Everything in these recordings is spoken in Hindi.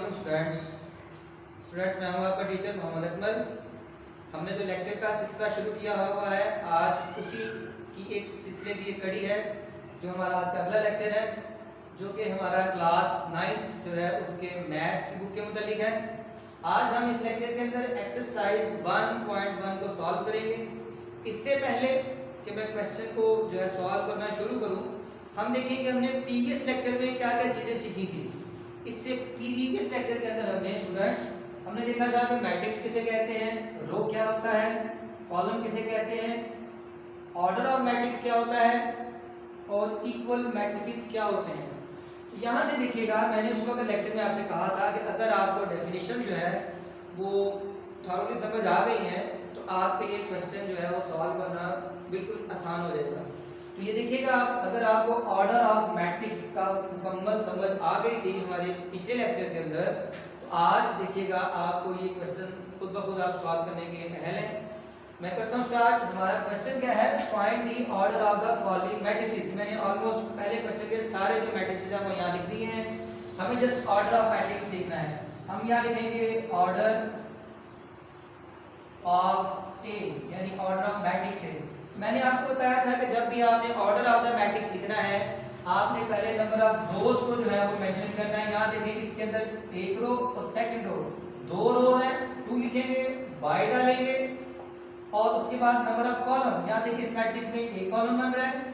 वालेकुम स्टूडेंट्स मैं हूं आपका टीचर मोहम्मद अकमल। हमने जो लेक्चर का सिलसिला शुरू किया हुआ है, आज उसी की एक सिलसिले की एक कड़ी है जो हमारा आज का अगला लेक्चर है, जो कि हमारा क्लास 9th जो है उसके मैथ की बुक के मुतालिक है। आज हम इस लेक्चर के अंदर एक्सरसाइज 1.1 को सॉल्व करेंगे। इससे पहले कि मैं क्वेश्चन को जो है सॉल्व करना शुरू करूं, हम देखेंगे हमने प्रीवियस लेक्चर में क्या क्या चीज़ें सीखी थी। इससे प्रीवियस लेक्चर के अंदर हमने देखा था कि मैट्रिक्स किसे कहते हैं, रो क्या होता है, कॉलम किसे कहते हैं, ऑर्डर ऑफ मैट्रिक्स क्या होता है और इक्वल मैट्रिसेस क्या होते हैं। तो यहाँ से देखिएगा, मैंने उस वक्त लेक्चर में आपसे कहा था कि अगर आपको डेफिनेशन जो है वो थॉरोली समझ आ गई है तो आपके लिए क्वेश्चन जो है वो सॉल्व करना बिल्कुल आसान हो जाएगा। तो ये देखिएगा, अगर आपको ऑर्डर ऑफ मैट्रिक्स का मुकम्मल समझ आ गई थी हमारे पिछले लेक्चर के अंदर, तो आज देखिएगा आपको ये क्वेश्चन खुद ब खुद आप सॉल्व करने के अहल हैं। मैं करता हूँ स्टार्ट। हमारा क्वेश्चन क्या है, find the order of the following matrices. मैंने ऑलमोस्ट पहले क्वेश्चन के सारे जो मैट्रिसेस हैं वो यहाँ लिख दिए हैं, हमें जस्ट ऑर्डर ऑफ मैट्रिक्स लिखना है। हम यहाँ लिखेंगे ऑर्डर ऑफ ए, यानी ऑर्डर ऑफ मैट्रिक्स है। मैंने आपको बताया था कि जब भी आपने ऑर्डर ऑफ द मैट्रिक्स लिखना है, आपने पहले नंबर ऑफ रोज को जो है वो मेंशन करना है। यहाँ देखिए इसके अंदर एक रो और सेकंड रो, दो रो है, 2 लिखेंगे, बाय डालेंगे और उसके बाद नंबर ऑफ कॉलम। यहाँ देखिए इस मैट्रिक्स में एक कॉलम बन रहा है,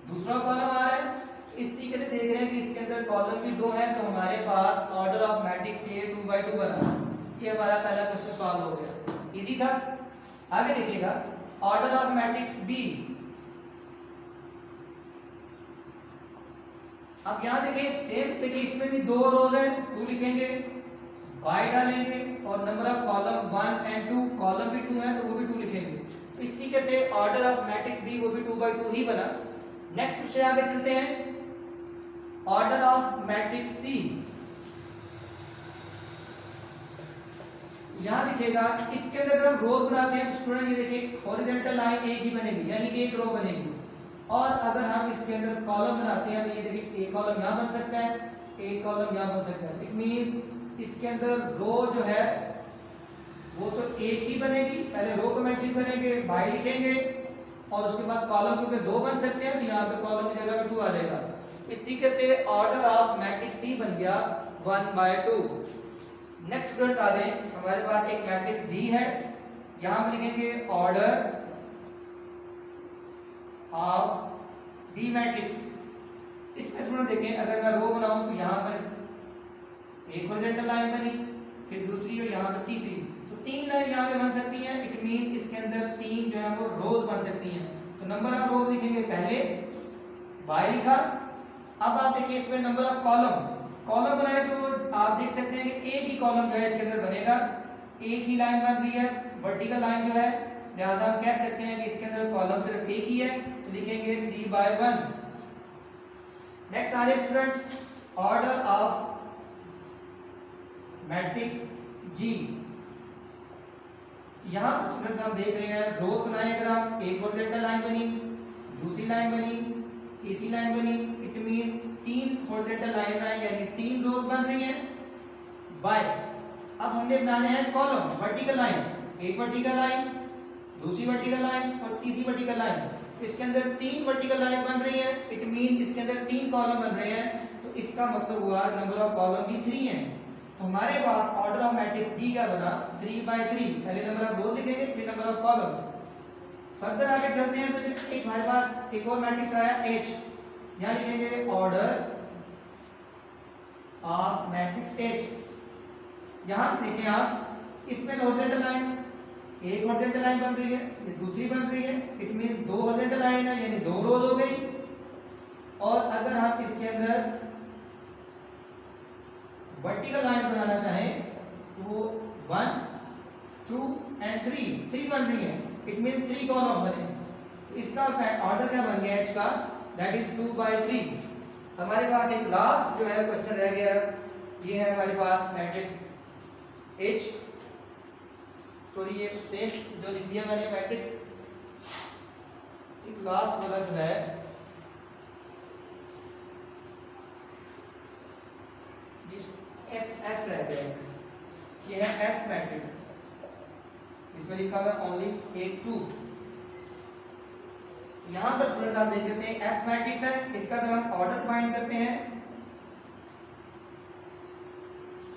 दूसरा कॉलम आ रहा है। इस तरीके से देख रहे हैं कि इसके अंदर कॉलम भी 2 हैं, तो हमारे पास ऑर्डर ऑफ मैट्रिक्स ए 2/2 बना। ये हमारा पहला क्वेश्चन सॉल्व हो गया, इजी था। आगे देखिएगा, ऑर्डर ऑफ मैट्रिक्स बी। अब यहां देखिए सेम देखिए, इसमें भी 2 रोज हैं, 2 लिखेंगे, बाय डालेंगे और नंबर ऑफ कॉलम 1 और 2, कॉलम भी 2 है तो वो भी 2 लिखेंगे। तो इस तरीके से ऑर्डर ऑफ मैट्रिक्स बी वो भी 2/2 ही बना। नेक्स्ट उससे आगे चलते हैं, ऑर्डर ऑफ मैट्रिक्स सी। यहाँ देखिएगा इसके अंदर अगर हम रोज बनाते हैं तो स्टूडेंट ये देखिए हॉरिजॉन्टल लाइन एक ही बनेगी, यानी एक रो बनेगी। और अगर हम इसके अंदर कॉलम बनाते हैं तो ये देखिए एक कॉलम यहाँ बन सकता है, एक कॉलम यहाँ बन सकता है। इट मीन इसके अंदर रो जो है वो तो एक ही बनेगी। पहले रो को मेंशन करेंगे, बाय लिखेंगे और उसके बाद कॉलम क्योंकि 2 बन सकते हैं तो यहाँ पे कॉलम की जगह पे 2 आ जाएगा। इस तरीके से ऑर्डर ऑफ मैट्रिक्स सी बन गया 1/2। नेक्स्ट स्टूडेंट आ गए, हमारे पास एक मैट्रिक्स डी है, यहां हम लिखेंगे ऑर्डर ऑफ डी मैट्रिक्स। इसमें स्टूडेंट देखें, अगर मैं रो बनाऊं तो यहां पर एक हॉरिजॉन्टल लाइन बनी, फिर दूसरी और यहां पर तीसरी, तो 3 लाइन यहां पे बन सकती हैं। इट मीन इसके अंदर 3 जो है वो रोज बन सकती हैं। तो नंबर ऑफ रोज लिखेंगे, पहले बाय लिखा। अब आप देखिए इसमें नंबर ऑफ कॉलम बनाए तो आप देख सकते हैं कि एक ही कॉलम जो है इसके अंदर बनेगा, एक ही लाइन बन रही है, वर्टिकल लाइन जो है, लिहाजा हम कह सकते हैं कि इसके अंदर कॉलम सिर्फ एक ही है, तो लिखेंगे 3/1। नेक्स्ट आ जाए स्टूडेंट्स, ऑर्डर ऑफ मैट्रिक्स जी। यहां पर स्टूडेंट्स हम देख रहे हैं रो बनाए, अगर हम एक हॉरिजॉन्टल लाइन बनी, दूसरी लाइन बनी, तीसरी लाइन बनी, इट मीन 3 हॉरिजॉन्टल लाइन है, यानी 3 रोज बन रही हैं। बाय अब हमने बनाने हैं कॉलम, वर्टिकल लाइन, एक वर्टिकल लाइन, दूसरी वर्टिकल लाइन और तीसरी वर्टिकल लाइन। इसके अंदर 3 वर्टिकल लाइन बन रही हैं, इट मीन इसके अंदर 3 कॉलम बन रहे हैं, तो इसका मतलब हुआ नंबर ऑफ कॉलम भी 3 हैं। तो हमारे पास ऑर्डर ऑफ मैट्रिक्स जी क्या बना, 3/3। पहले नंबर ऑफ रोज लिखेंगे, फिर नंबर ऑफ कॉलम्स। फर्दर आगे चलते हैं तो एक हमारे पास एक और मैट्रिक्स आया एच, यहाँ लिखेंगे ऑर्डर ऑफ मैट्रिक्स एच। यहां देखें आप, इसमें हॉरिजॉन्टल लाइन, एक हॉरिजॉन्टल लाइन बन रही है, ये दूसरी बन रही है, इट मीन 2 हॉरिजॉन्टल लाइन है, यानी 2 रोज हो गई। और अगर हम इसके अंदर वर्टिकल लाइन बनाना चाहें तो 1, 2 और 3 बन रही है, इट मीन 3 कॉलम बने। इसका ऑर्डर क्या बन गया एच का, दैट इज 2/3। हमारे पास एक लास्ट जो है क्वेश्चन रह गया, ये है हमारे पास मैट्रिक्स एच। सॉरी ये सेम जो लिख दिया मैंने मैट्रिक्स, एक लास्ट वाला जो है एफ रह गया। रैंक। ये है एफ मैट्रिक्स, इसमें लिखा हुआ है ओनली A2। यहाँ पर स्टूडेंट आप देख सकते हैं एफ मैट्रिक्स है, इसका अगर हम ऑर्डर फाइंड करते हैं,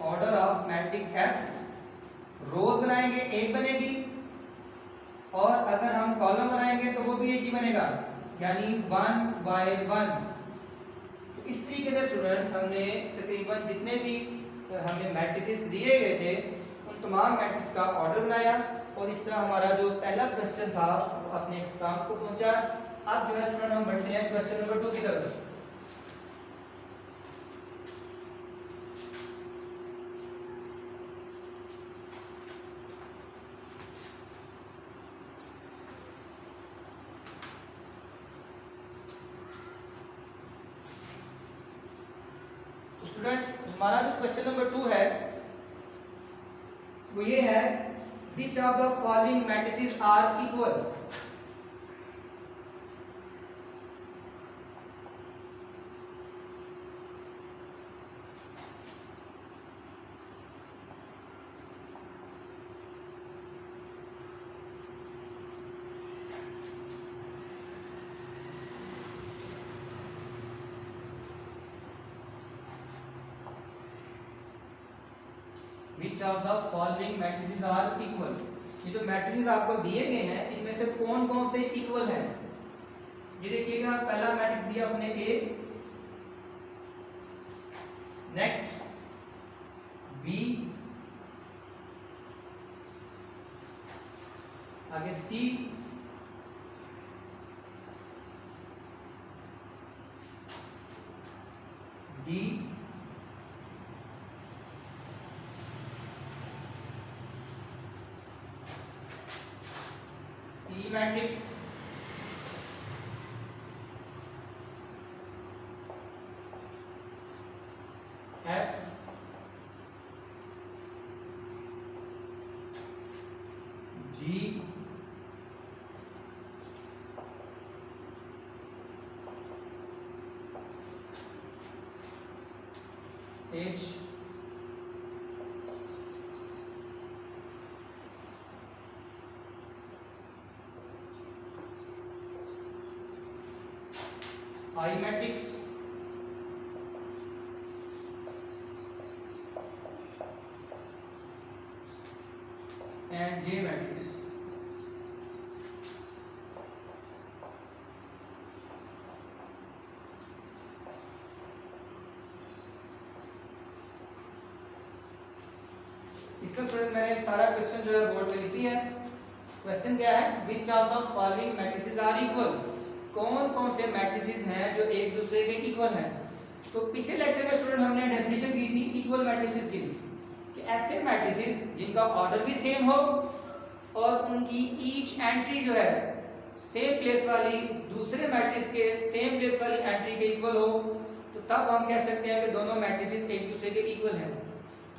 ऑर्डर ऑफ मैट्रिक्स एफ, रोज बनाएंगे एक बनेगी, और अगर हम कॉलम बनाएंगे तो वो भी एक ही बनेगा, यानी 1 by 1। तो इस तरीके से स्टूडेंट हमने तकरीबन जितने भी हमें मैट्रिसेस दिए गए थे उन तमाम मैट्रिक्स का ऑर्डर बनाया, और इस तरह हमारा जो पहला क्वेश्चन था वो अपने इख्तिताम को पहुंचा। अब जो है स्टूडेंट हम बढ़ते हैं क्वेश्चन नंबर 2 की तरफ। स्टूडेंट्स हमारा जो क्वेश्चन नंबर 2 है वो ये है, which of the following matrices are equal. Which of the following matrices are equal। ये जो मैट्रिसेस आपको दिए गए हैं इनमें से कौन कौन से इक्वल हैं। ये देखिएगा, पहला मैट्रिक्स दिया अपने A, नेक्स्ट B, आगे C, D, E matrix, F, G, H, I matrix, and J matrix. इसका स्टूडेंट मैंने सारा क्वेश्चन जो है बोर्ड पे लिखी है। क्वेश्चन क्या है, which of the following matrices are equal. कौन कौन से मैट्रिसेस हैं जो एक दूसरे के इक्वल हैं। तो पिछले लेक्चर में स्टूडेंट हमने डेफिनेशन की थी इक्वल मैट्रिसेस की, कि ऐसे मैट्रिसेस जिनका ऑर्डर भी सेम हो और उनकी ईच एंट्री जो है सेम प्लेस वाली दूसरे मैट्रिक्स के सेम प्लेस वाली एंट्री के इक्वल हो, तो तब हम कह सकते हैं कि दोनों मैट्रिसेस एक दूसरे के इक्वल हैं।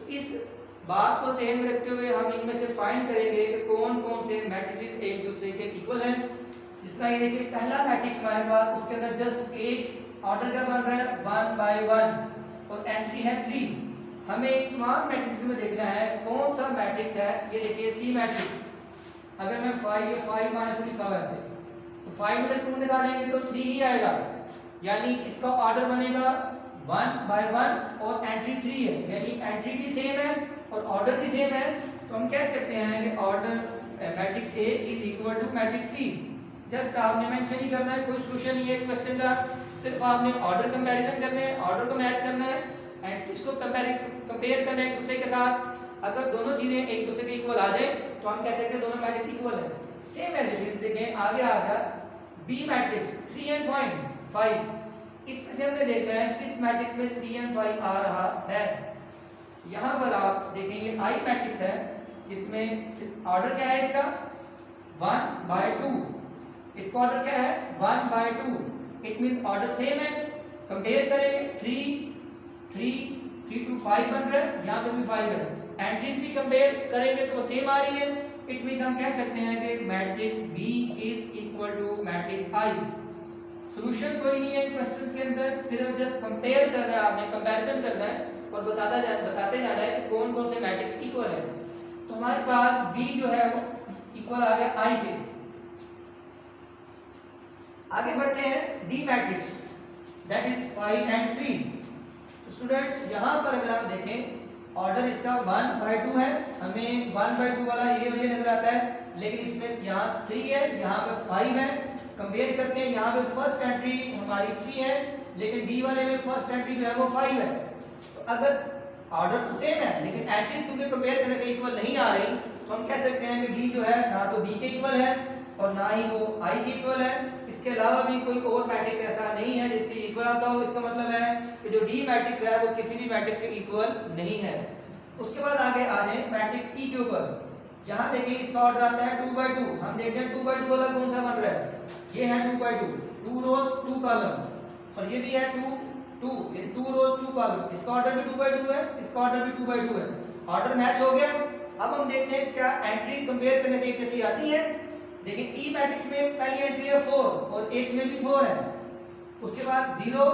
तो इस बात को ध्यान में रखते हुए हम इनमें से फाइंड करेंगे कि कौन कौन से मैट्रिसेस एक दूसरे के इक्वल हैं। जिस तरह ये देखिए, पहला मैट्रिक्स हमारे पास, उसके अंदर जस्ट एक ऑर्डर क्या बन रहा है 1 by 1 और एंट्री है 3। हमें तमाम मैट्रिक्स में देखना है कौन सा मैट्रिक्स है। ये देखिए C मैट्रिक्स, अगर मैं 5 माइनस लिखा हुआ है तो 5 में से 2 निकालेंगे तो 3 ही आएगा, यानी इसका ऑर्डर बनेगा 1 by 1 और एंट्री 3 है, यानी एंट्री भी सेम है और ऑर्डर भी सेम है। तो हम कह सकते हैं कि order matrix A is equal to matrix C। Just आपने मेंशन ही करना है, कोई सॉल्यूशन नहीं है इस क्वेश्चन का, सिर्फ आपने ऑर्डर कंपैरिजन करने हैं, ऑर्डर को मैच करना है एंड इसको कंपेयर करना है एक दूसरे के साथ। अगर दोनों चीजें एक दूसरे के इक्वल आ जाए तो हम कह सकते हैं दोनों मैट्रिक्स इक्वल है। सेम एज इट इज देखें, आगे आ गया B मैट्रिक्स 3 and 5। इसमें से हमने देखना है किस मैट्रिक्स में 3 and 5 आ रहा है। यहाँ पर आप देखें ये I मैट्रिक्स है, इसमें ऑर्डर क्या है इसका 1 by 2, इसका ऑर्डर क्या है 1 by 2। It mean order same है। कंपेयर करेंगे 3 to 5 बन रहा है, यहाँ पे भी 5 है। एंट्रीज भी कंपेयर करेंगे तो वो सेम आ रही है। इट मीन हम कह सकते हैं कि matrix B is equal to matrix I। Solution कोई नहीं है क्वेश्चन के अंदर, सिर्फ जस्ट कंपेयर करना है, आपने कंपैरिजन करना है और बताते जाना है कि कौन इक्वल है, तो हमारे पास बी जो है वो इक्वल आ गया आई के। आगे बढ़ते हैं D matrix that is 5 and 3। तो स्टूडेंट्स यहाँ पर अगर आप देखें ऑर्डर इसका 1/2 है, हमें 1/2 वाला ये और ये नजर आता है, लेकिन इसमें यहाँ 3 है, यहाँ पे 5 है। कंपेयर करते हैं, यहाँ पे फर्स्ट एंट्री हमारी 3 है, लेकिन डी वाले में फर्स्ट एंट्री जो है वो 5 है। तो अगर ऑर्डर तो सेम है लेकिन एंट्री क्योंकि कंपेयर करने से इक्वल नहीं आ रही, तो हम कह सकते हैं कि डी जो है ना तो बी के इक्वल है और ना ही वो आई के इक्वल है। इसके अलावा भी कोई और मैट्रिक्स ऐसा नहीं है जिसके इक्वल आता हो। इसका मतलब है कि जो डी मैट्रिक्स है वो किसी भी मैट्रिक्स के इक्वल नहीं है। उसके बाद आगे आ जाए मैट्रिक्स ई के ऊपर। यहाँ देखिए इसका ऑर्डर आता है 2/2। हम देखते हैं 2/2 वाला कौन सा बन रहा है, ये है 2/2, 2 रोज 2 कॉलम, और ये भी है 2 ये 2 रोज 2 कॉलम। इसका ऑर्डर भी 2/2 है, इसका ऑर्डर भी 2/2 है। ऑर्डर मैच हो गया। अब हम देखते हैं क्या एंट्री कंपेयर करने से कैसी आती है। देखिए ई मैट्रिक्स में पहली एंट्री है 4 और एच में भी 4 है, उसके बाद 0,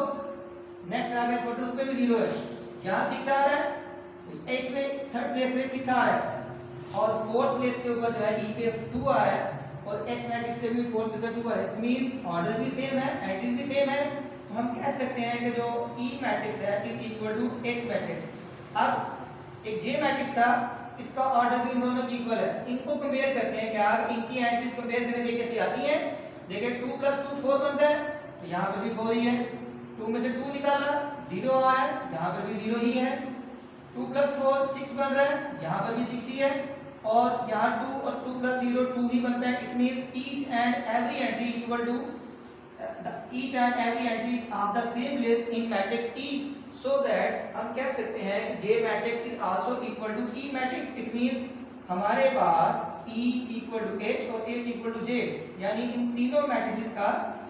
नेक्स्ट आ गया 4 उसमें भी 0 है, यहाँ 6 आ रहा है, एच में थर्ड प्लेस में 6 आ रहा है, और फोर्थ प्लेस के ऊपर जो है ई पे 2 आ रहा है, और एच मैट्रिक्स के भी फोर्थ प्लेस पे 2 आ रहा है। मीन ऑर्डर भी सेम है, एंट्री भी सेम है। तो हम कह सकते हैं कि जो ई मैट्रिक्स है is equal to H matrix. अब एक जे मैट्रिक्स था, इसका ऑर्डर भी इन दोनों की इक्वल है। इनको कंपेयर करते हैं क्या इनकी एंट्रीज कंपेयर करने से कैसे आती है। देखिए 2 + 2 4 बनता है, तो यहाँ पर भी 4 ही है। 2 में से 2 निकाला 0 आ रहा है, यहाँ पर भी 0 ही है। 2 + 4 6 बन रहा है, यहाँ पर भी 6 ही है, और यहाँ 2 और 2 + 0 2 ही बनता है। It mean each and every entry equal to each and every entry of the same place in matrix E, so that हम कह सकते हैं J matrix is also equal to E matrix। It means हमारे पास E equal to H और H equal to J, यानी इन तीनों मैट्रिसेस का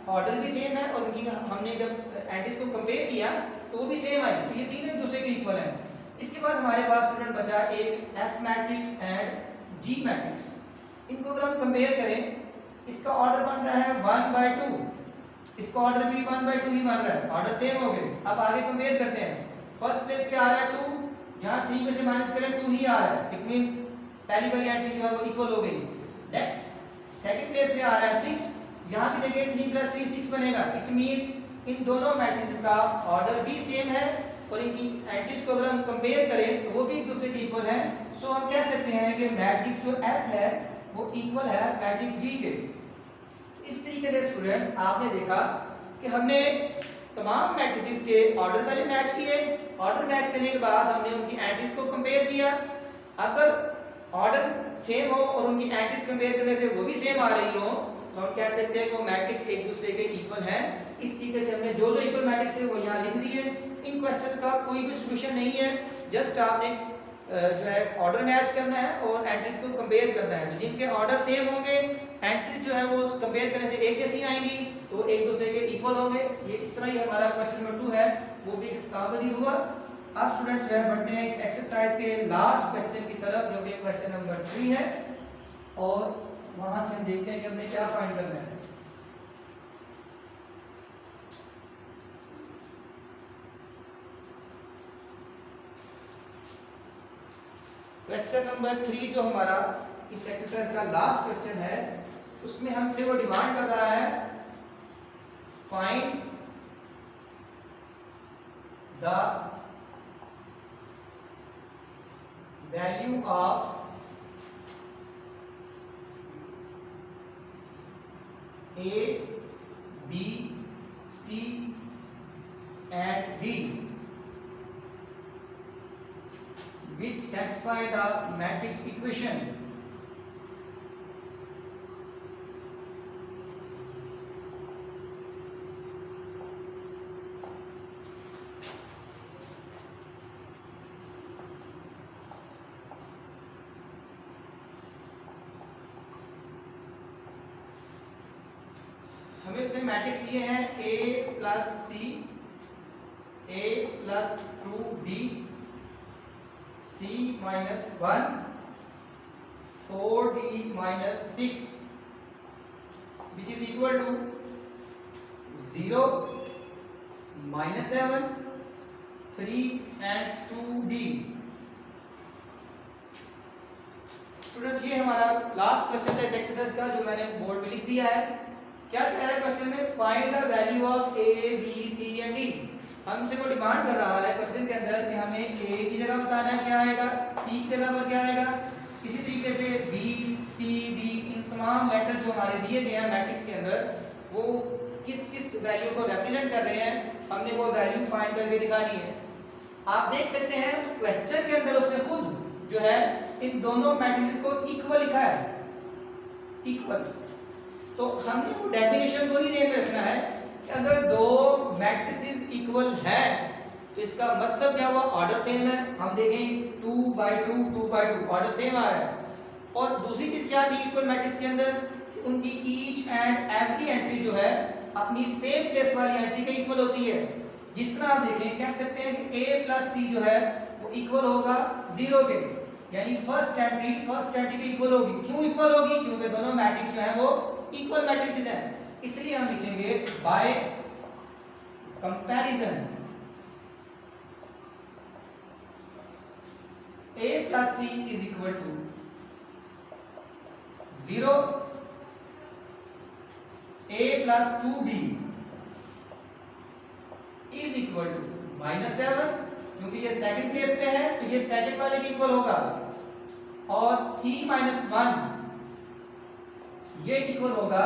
ऑर्डर भी सेम है, और इनकी हमने जब एंट्रीज को कंपेयर किया तो वो भी सेम आई, तो ये तीनों एक दूसरे के इक्वल हैं। इसके बाद हमारे पास स्टूडेंट बचा एक F matrix and G matrix. इनको अगर हम कंपेयर करें, इसका ऑर्डर बन रहा है 1/2, इसका ऑर्डर भी 1/2 ही बन रहा है, ऑर्डर सेम हो गए। अब आगे कंपेयर करते हैं, फर्स्ट प्लेस पे आ रहा है 2, यहाँ 3 में से माइनस करें 2 ही आ रहा है, इट मीन पहली वाली एंट्री जो है वो इक्वल हो गई। नेक्स्ट सेकंड प्लेस पे आ रहा है 6, यहाँ भी देखिए 3 + 3 6 बनेगा। इट मीन इन दोनों मैट्रिसेस का ऑर्डर भी सेम है, और इनकी एंट्रीज को अगर हम कंपेयर करें तो वो भी एक दूसरे के इक्वल है। सो हम कह सकते हैं कि मैट्रिक्स जो F है वो इक्वल है मैट्रिक्स G के। इस तरीके से स्टूडेंट आपने देखा कि हमने तमाम मैट्रिसेस के ऑर्डर पहले मैच किए, ऑर्डर मैच करने के बाद हमने उनकी एंट्रीज को कंपेयर किया। अगर ऑर्डर सेम हो और उनकी एंट्रीज कंपेयर करने से वो भी सेम आ रही हो, तो हम कह सकते हैं कि वो मैट्रिक्स एक दूसरे के इक्वल हैं। इस तरीके से हमने जो जो इक्वल मैट्रिक्स है वो यहाँ लिख दिए। इन क्वेश्चन का कोई भी सॉल्यूशन नहीं है, जस्ट आपने जो है ऑर्डर मैच करना है और एंट्रीज को कंपेयर करना है। तो जिनके ऑर्डर सेम होंगे, एंट्रीज जो है वो कंपेयर करने से एक जैसी आएंगी, तो एक दूसरे के इक्वल होंगे। ये इस तरह ही हमारा क्वेश्चन नंबर 2 है वो भी कामयाबी हुआ। अब स्टूडेंट्स जो है बढ़ते हैं इस एक्सरसाइज के लास्ट क्वेश्चन की तरफ, जो कि क्वेश्चन नंबर 3 है, और वहां से हम देखते हैं कि हमने क्या फाइंड करना है। क्वेश्चन नंबर 3 जो हमारा इस एक्सरसाइज का लास्ट क्वेश्चन है, उसमें हमसे वो डिमांड कर रहा है find the value of A, B, C and D which satisfy the matrix equation। हमें उसने मैट्रिक्स दिए हैं A + C, A + 2B, C - 1, 4D - 6 which is equal to 0, -7, 3 and 2D। Last question है इस एक्सरसाइज का जो मैंने बोर्ड पे लिख दिया है। क्या कह रहा है क्वेश्चन में, find the value of A B C and D. हमसे को डिमांड कर रहा है क्वेश्चन के अंदर कि हमें ए की जगह बताना है क्या आएगा, सी की जगह पर क्या आएगा, इसी तरीके से बी सी डी इन तमाम लेटर जो हमारे दिए गए हैं मैट्रिक्स के अंदर वो किस किस वैल्यू को रिप्रेजेंट कर रहे हैं, हमने वो वैल्यू फाइंड करके दिखानी है। आप देख सकते हैं क्वेश्चन के अंदर उसने खुद जो है इन दोनों मैट्रिक्स को इक्वल लिखा है, इक्वल। तो हमने वो डेफिनेशन को ही ध्यान में रखना है कि अगर दो मैट्रिक्स इक्वल है तो इसका मतलब क्या हुआ, ऑर्डर सेम है। हम देखें 2/2 2/2 ऑर्डर सेम आ रहा है। और दूसरी चीज क्या थी इक्वल मैट्रिक्स के अंदर, कि उनकी ईच एंड एवरी एंट्री जो है अपनी सेम प्लेस वाली एंट्री के इक्वल होती है। जिस तरह आप देखें कह सकते हैं कि a प्लस सी जो है वो इक्वल होगा 0 के, यानी फर्स्ट एंट्री के इक्वल होगी। क्यों इक्वल होगी, क्योंकि दोनों मैट्रिक्स जो है वो इक्वल मैट्रिक्स हैं। इसलिए हम लिखेंगे by comparison a plus c is equal to 0, a plus 2b is equal to -7, क्योंकि ये सेकंड प्लेस पे है तो ये सेकंड वाले के इक्वल होगा, और c - 1 ये इक्वल होगा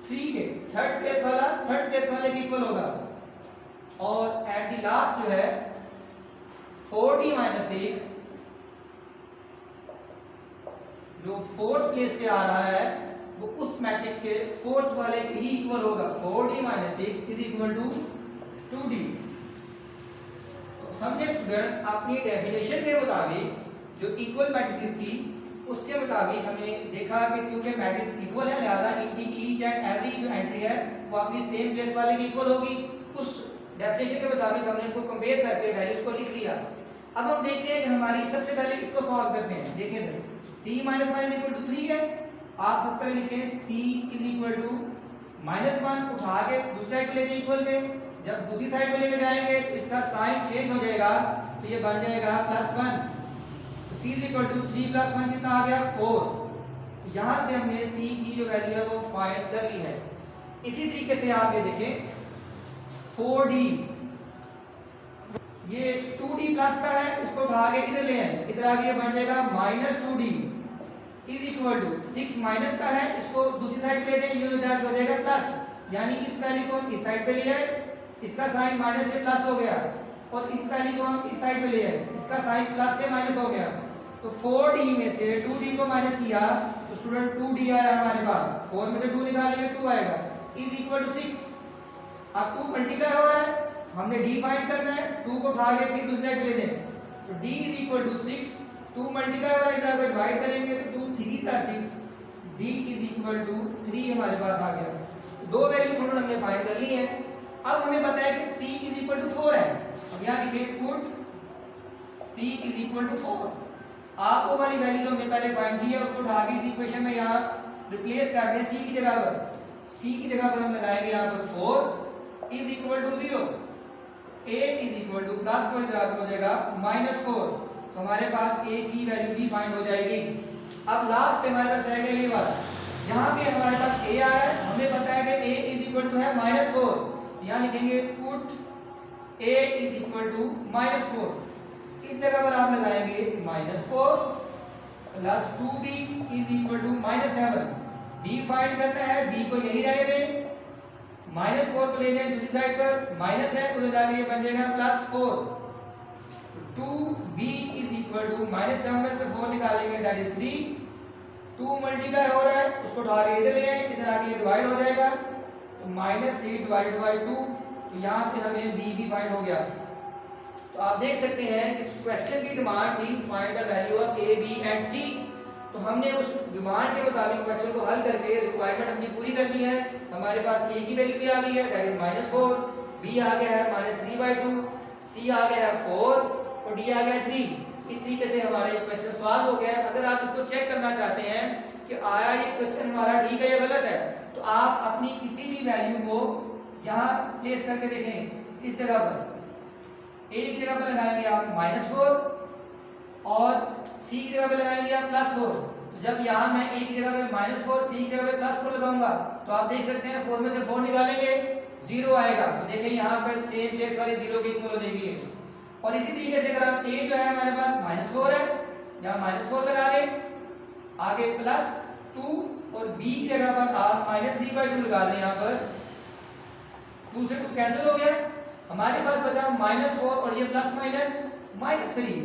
3 के, थर्ड प्लेस वाले के इक्वल होगा। और एट द लास्ट जो है 4d - 6 जो फोर्थ प्लेस पे आ रहा है वो उस मैट्रिक्स के फोर्थ वाले के ही इक्वल होगा। 4d - 6 is equal to 2d। तो हमने स्टूडेंट अपनी डेफिनेशन के मुताबिक जो इक्वल मैट्रिक्स की उसके मुताबिक हमें देखा कि क्योंकि मैट्रिक्स इक्वल है लिहाजा इनकी ईच एंड एवरी जो एंट्री है वो अपनी सेम प्लेस वाले की इक्वल होगी। उस डेफिनेशन के मुताबिक हमने इनको कंपेयर करके वैल्यूज को लिख लिया। अब हम देखते हैं कि हमारी सबसे पहले इसको सॉल्व करते हैं। देखें तो c - 1 = 3 है। आप सबसे पहले लिखें c = -1 उठा के दूसरी साइड पे ले जाइए इक्वल के। जब दूसरी साइड पे लेके जाएंगे तो इसका साइन चेंज हो जाएगा तो ये बन जाएगा +1। तो c = 3 + 1 कितना आ गया 4। यहाँ से हमने c की जो वैल्यू है वो फाइंड कर ली है। इसी तरीके से आप ये देखें 4d ये 2d प्लस का है, इसको उठा के इधर ले आए, इधर आगे बन जाएगा -2d is equal to 6 minus का है, इसको दूसरी साइड पे ले जाए, ये हो जाएगा प्लस, यानी इस वैल्यू को हम इस साइड पे ले आए, इसका साइन माइनस से प्लस हो गया, और इस वैल्यू को हम इस साइड पे ले आए, इसका साइन प्लस से माइनस हो गया। तो 4d में से 2d को माइनस किया तो स्टूडेंट 2d आया हमारे पास, 4 में से 2 निकालेंगे 2 आएगा इज इक्वल टू 6। अब 2 मल्टीप्लाई हो रहा है, हमने d फाइंड करना है, 2 को उठा के फिर दूसरी साइड ले लें तो d is equal to 6, 2 multiply हो रहा है, इधर डिवाइड करेंगे तो 2 3 * 6, d इज इक्वल टू 3 हमारे पास आ गया। दो वैल्यू थोड़ा हमने फाइंड कर ली है। अब हमें पता है कि c इज इक्वल टू 4 है। अब यहाँ लिखिए put c is equal to 4। आप वो वाली वैल्यू जो हमने पहले फाइंड की है उसको उठा के इस इक्वेशन में यहाँ रिप्लेस कर दें c की जगह पर। c की जगह पर हम लगाएंगे यहाँ पर 4 is equal to 0, a is equal to +4 इधर हो जाएगा -4। तो हमारे पास a की वैल्यू भी फाइंड हो जाएगी। अब लास्ट पे हमारे पास रह गया ये वाला, यहाँ पे हमारे पास a आ रहा है, हमें पता है कि a इज इक्वल टू है -4। यहाँ लिखेंगे put a is equal to -4, इस जगह पर आप लगाएंगे -4 plus 2b is equal to -7। b find करना है, b को यही रहने दें, -4 को ले जाएं दूसरी साइड पर, माइनस है उधर जाके ये बन जाएगा +4। 2b इज इक्वल टू -7 में से 4 निकालेंगे दैट इज 3। 2 मल्टीप्लाई हो रहा है, उसको उठा के इधर ले आए, इधर आके ये डिवाइड हो जाएगा तो -3 डिवाइडेड बाय 2। तो यहाँ से हमें b भी फाइंड हो गया। तो आप देख सकते हैं कि इस क्वेश्चन की डिमांड थी find the value of a b and c। तो हमने उस डिमांड के मुताबिक क्वेश्चन को हल करके रिक्वायरमेंट अपनी पूरी कर ली है। हमारे पास a की वैल्यू भी आ गई है दैट इज -4, b आ गया है -3/2, c आ गया है 4 और d आ गया है 3। इस तरीके से हमारा ये क्वेश्चन सॉल्व हो गया है। अगर आप इसको चेक करना चाहते हैं कि आया ये क्वेश्चन हमारा ठीक है या गलत है तो आप अपनी किसी भी वैल्यू को यहाँ प्लेस करके देखें। इस जगह पर a की जगह पर लगाएंगे आप -4 और c की जगह पर लगाएंगे आप +4। तो जब यहाँ मैं a की जगह पे -4, c की जगह पे +4 लगाऊंगा तो आप देख सकते हैं 4 में से 4 निकालेंगे 0 आएगा। तो देखिए यहाँ पर सेम प्लेस वाले 0 के इक्वल हो जाएगी। और इसी तरीके से अगर आप a जो है हमारे पास -4 है, यहाँ -4 लगा दें, आगे +2 और b की जगह पर आप -3/2 लगा दें। यहाँ पर 2 से 2 कैंसिल हो गया, हमारे पास बचा -4 और ये प्लस माइनस -3,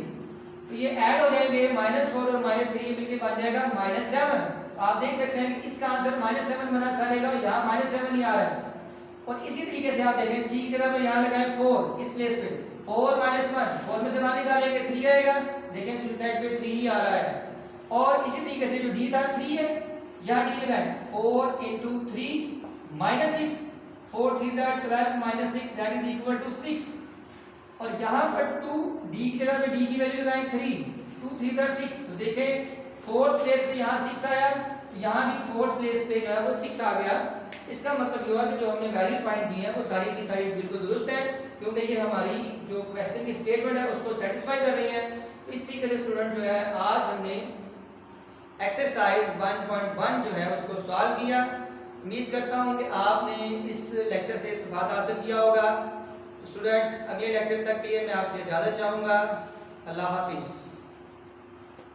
तो ये ऐड हो जाएंगे, -4 और -3 मिलके बन जाएगा -7। आप देख सकते हैं कि इसका आंसर -7 बना सारेगा, यहाँ -7 ही आ रहा है। और इसी तरीके से आप देखें c की जगह पर यहाँ लगाएं 4, इस प्लेस पे 4 -1, 4 में से बाहर निकालेंगे 3 आएगा, देखें दूसरी साइड पे 3 ही आ रहा है। और इसी तरीके से जो d था 3 है, यहाँ d लगाएं 4 × 3 -6, 4 3 12 -6 दैट इज इक्वल टू 6। और यहाँ पर 2 d की जगह पे d की वैल्यू लगाएं 3, 2 3 6, तो देखें 4th प्लेस पे यहाँ 6 आया, तो यहाँ भी 4th प्लेस पे जो है वो 6 आ गया। इसका मतलब ये हुआ कि जो हमने वैल्यू फाइंड की है वो सारी की सारी बिल्कुल दुरुस्त है, क्योंकि ये हमारी जो क्वेश्चन की स्टेटमेंट है उसको सेटिस्फाई कर रही है। तो इस तरीके से स्टूडेंट जो है आज हमने एक्सरसाइज 1.1 जो है उसको सॉल्व किया। उम्मीद करता हूँ कि आपने इस लेक्चर से इस्तेफादा हासिल किया होगा। स्टूडेंट्स, अगले लेक्चर तक के लिए मैं आपसे इजाज़त चाहूँगा। अल्लाह हाफिज़।